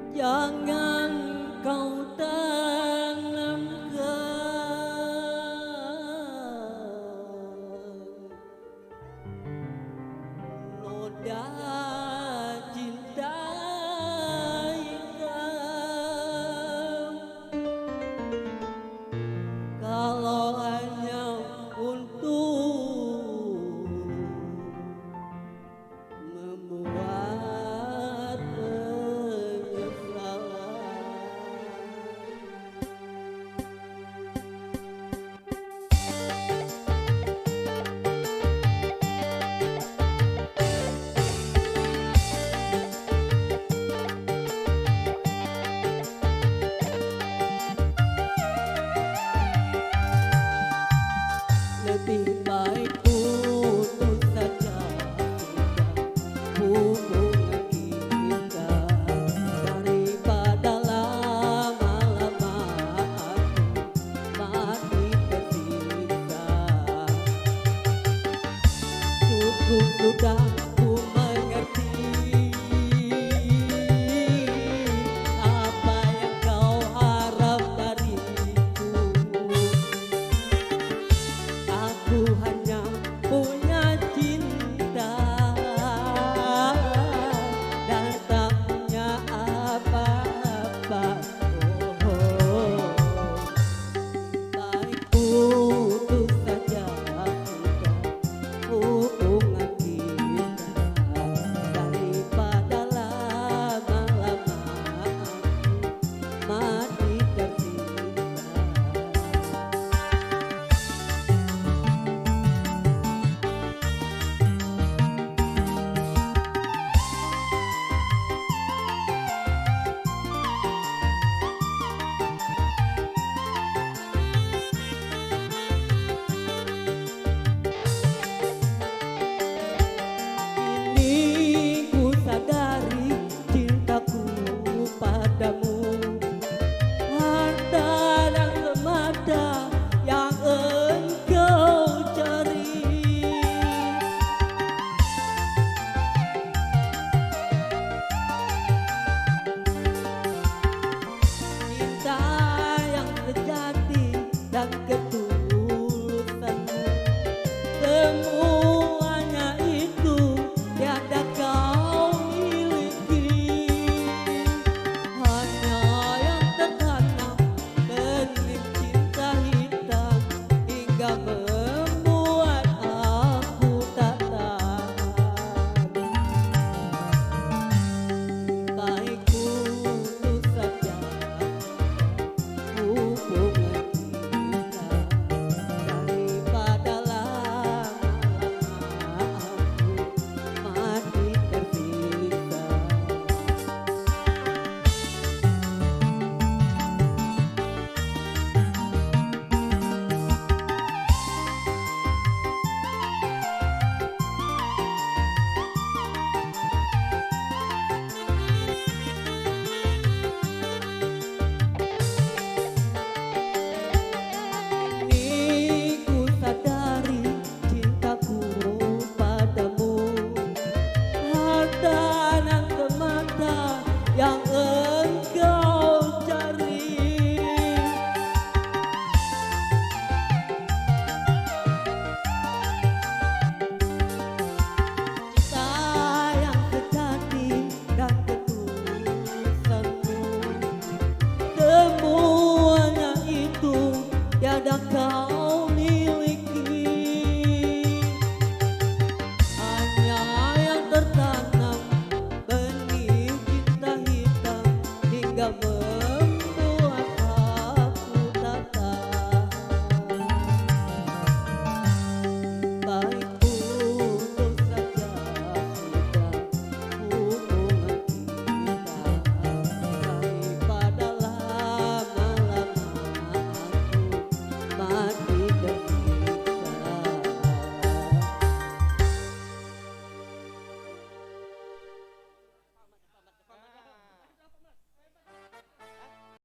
Jangan kau tanamkan noda cinta hitam kalau hanya untuk membuat lebih baik putus saja hubungan kita daripada lama-lama mati tersiksa. Cukup sudah ku mengerti apa yang kau harap dariku. Aku hanya punya cinta dan tak punya apa-apa. Oh, baik putus saja hubungan kita daripada lama-lama mati tersiksa. Kini ku sadari cintaku padamu harta dan semata yang engkau cari. Cinta yang sejati dan ketulusanmu, semuanya itu tiada kau miliki. Hanya yang tertanam benih cinta hitam hingga membuat aku tak tahan. Baik putus saja hubungan kita daripada lama-lama aku mati tersiksa. Kini ku sadari cintaku padamu harta dan semata yang